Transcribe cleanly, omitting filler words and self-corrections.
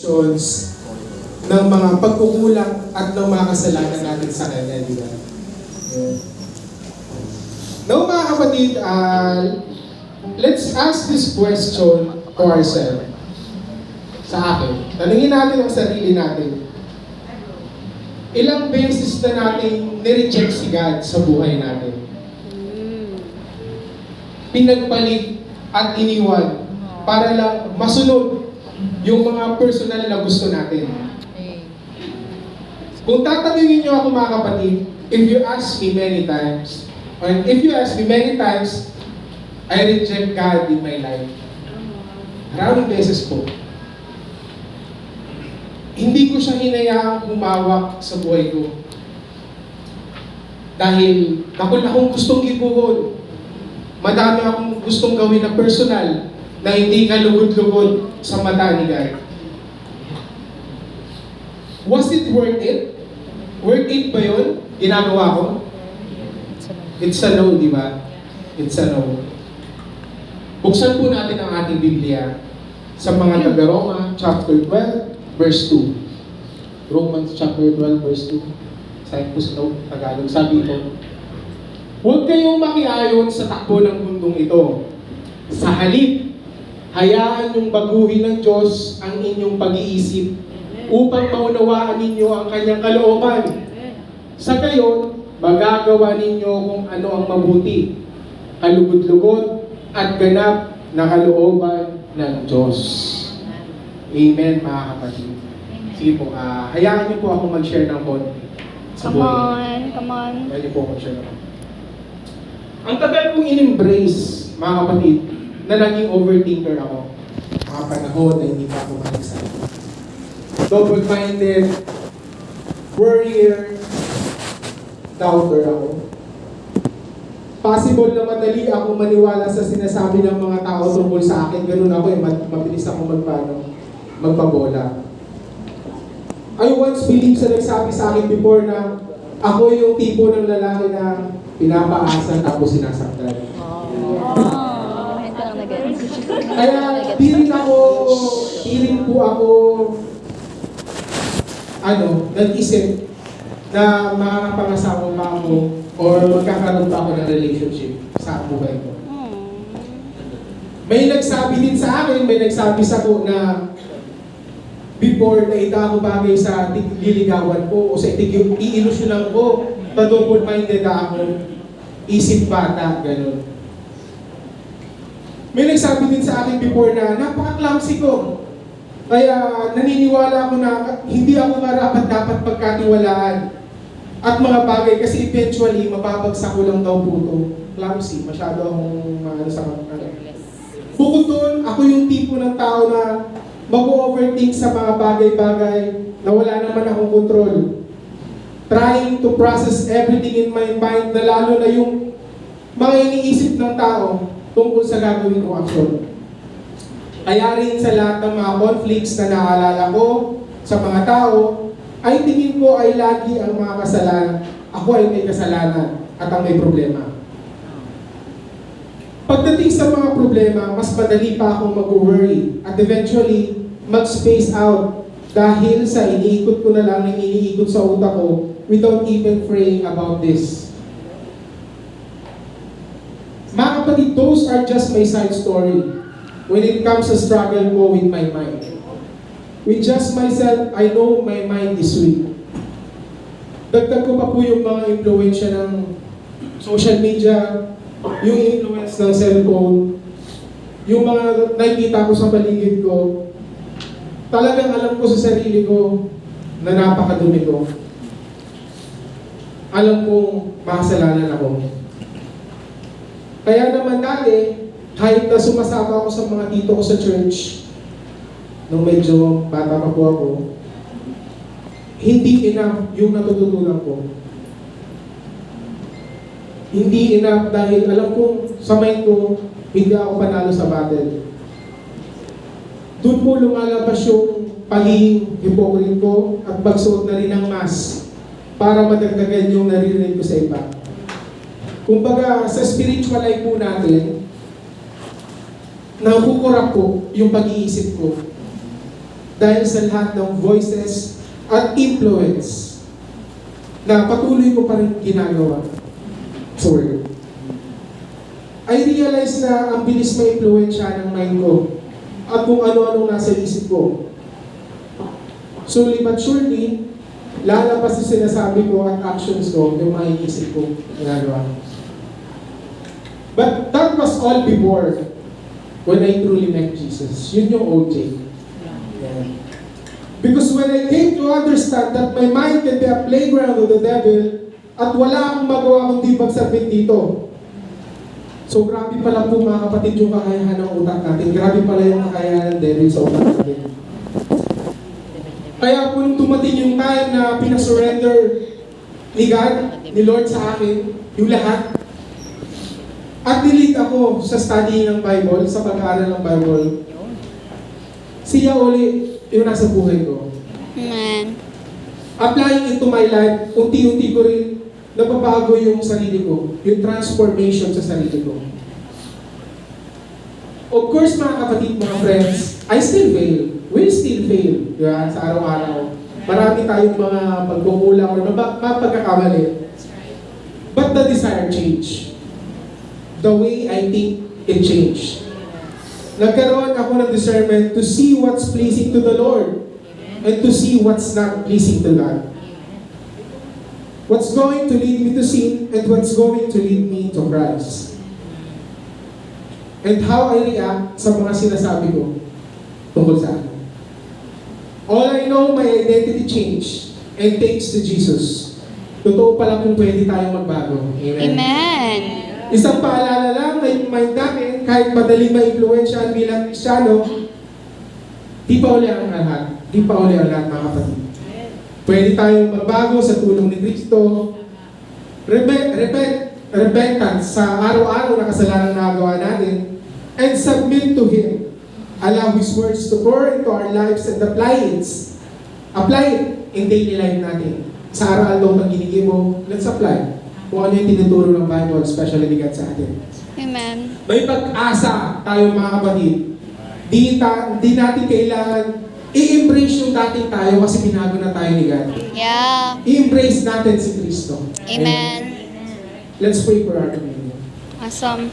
questions ng mga pagkukulang at ng mga kasalanan natin sa Kanya, di ba? Yeah. Now, mga kapatid, let's ask this question to ourselves. Sa akin. Tanungin natin ang sarili natin. Ilang beses na natin nireject si God sa buhay natin? Pinagpalit at iniwan para lang masunod yung mga personal na gusto natin. Kung tatanungin niyo ako mga kapatid, if you ask me many times, I reject God in my life. Maraming beses po. Hindi ko siya hinayaang humawak sa buhay ko. Dahil akong gustong ibuhon. Madami akong gustong gawin na personal na hindi kalugod-lugod sa mata ni God. Was it worth it? Worth it ba yun? Ginagawa ko? It's a no, di ba? It's a no. Buksan po natin ang ating Biblia sa mga taga-Roma, chapter 12, verse 2. Romans chapter 12, verse 2. Sabi po sa Tagalog, sabi ito, huwag kayong makiayon sa takbo ng mundong ito. Sa halip, hayaan niyong baguhin ng Diyos ang inyong pag-iisip upang maunawaan ninyo ang kanyang kalooban. Sa gayon, magagawa ninyo kung ano ang mabuti, kalugod-lugod at ganap na kalooban ng Diyos. Amen, mga kapatid. Sige po, hayaan niyo po ako mag-share ng konti sa buhay. Come on. Hayaan niyo po ako mag-share ng konti. Ang tagal kong in-embrace, mga kapatid, na naging overthinker ako. Mga panahon na hindi pa ako mag-exam. Double-minded, worrier, doubter ako. Possible na madali ako maniwala sa sinasabi ng mga tao tungkol sa akin. Ganun ako mabilis ako magpabola. I once believed sa nagsabi sa akin before na ako yung tipo ng lalaki na pinapaasa tapos sinasaktan. Kaya di rin po ako nag-isip na makakapangasawa pa ako or magkakaroon pa ako ng relationship sa buhay ko. May nagsabi din sa akin, may nagsabi sa ko na before na ako bagay sa liligawan ko o sa iilusyonan ko, double-minded ako, isip bata, gano'n. May nagsabi din sa akin before na napaka-clumsy ko. Kaya naniniwala ako na hindi ako dapat pagkatiwalaan at mga bagay kasi eventually mababagsak ko lang daw po ito. Clumsy, masyado akong sa Bukod doon, ako yung tipo ng tao na mag-overthink sa mga bagay-bagay na wala naman akong control. Trying to process everything in my mind na lalo na yung mga iniisip ng tao tungkol sa gagawin kong aksyon. Kaya rin sa lahat ng mga conflicts na naalala ko sa mga tao, ay tingin ko ay lagi ang mga kasalanan. Ako ay may kasalanan at ang may problema. Pagdating sa mga problema, mas madali pa akong mag-worry at eventually mag-space out dahil sa iniikot ko na lang ang iniikot sa utak ko without even praying about this. Mga kapatid, those are just my side story when it comes to struggle ko with my mind. With just myself, I know my mind is weak. Dagdag ko pa po yung mga impluensya ng social media, yung influence ng cellphone, yung mga nakikita ko sa paligid ko. Talagang alam ko sa sarili ko na napakadumi ko. Alam kong makasalanan ako. Kaya naman dati, kahit na sumasama ako sa mga tito ko sa church, nung medyo bata pa po ako, hindi enough yung natututunan ko. Hindi enough dahil alam kong sa mind ko, hindi ako panalo sa battle. Doon po lumalabas yung pagiging hypocrite ko at pagsuot na rin ng mask para madagdagan yung naririnig ko sa iba. Kumbaga, sa spiritual life po natin, nakukurap po yung pag-iisip ko. dahil sa lahat ng voices at influence na patuloy ko pa rin ginagawa sa work. I realize na ang bilis ma-influensya ng mind ko at kung ano-anong nasa isip ko. Slowly but surely, lalabas yung sinasabi ko at actions ko, yung maiisip ko, ginagawa. But that was all before when I truly met Jesus. Yun yung OJ. Yeah. Because when I came to understand that my mind can be a playground of the devil at wala akong magawa kundi magsabit dito. So grabe pala po mga kapatid yung kakayahan ng utak natin. Grabe pala yung kakayahan ng devil sa utak natin. Kaya po nung tumating yung time na pinasurrender ni God, ni Lord sa akin, yung lahat, at nilead ako sa study ng Bible, sa pag-aaral ng Bible, siya uli yung nasa buhay ko. Amen. Applying into my life, unti-unti ko rin nababago yung sarili ko, yung transformation sa sarili ko. Of course, mga kapatid, mga friends, I still fail. We still fail, di ba? Sa araw-araw. Marami tayong mga pagkukulang o mapagkakamali. But the desire change. The way I think, it changed. Nagkaroon ako ng discernment to see what's pleasing to the Lord and to see what's not pleasing to God. What's going to lead me to sin and what's going to lead me to Christ. And how I react sa mga sinasabi ko tungkol sa akin. All I know, my identity changed and thanks to Jesus. Totoo pala kung pwede tayong magbago. Amen? Amen. Isang paalala lang na yung mind namin, kahit madaling ma-influensyahan bilang Kristyano, di pa uli ang lahat. Di pa uli ang lahat, mga kapatid. Pwede tayong magbago sa tulong ni Kristo. Repentance sa araw-araw na kasalanan na nagawa natin. And submit to Him. Allow His words to pour into our lives and apply it in daily life natin. Sa araw-araw pag ginigin mo, let's apply kung ano yung tinuturo ng Bible, especially ni God sa atin. Amen. May pag-asa tayo mga kapatid. Di natin kailangan i-embrace yung dating tayo kasi binago na tayo ni God. Yeah. I-embrace natin si Kristo. Amen. Let's pray for our community. Awesome.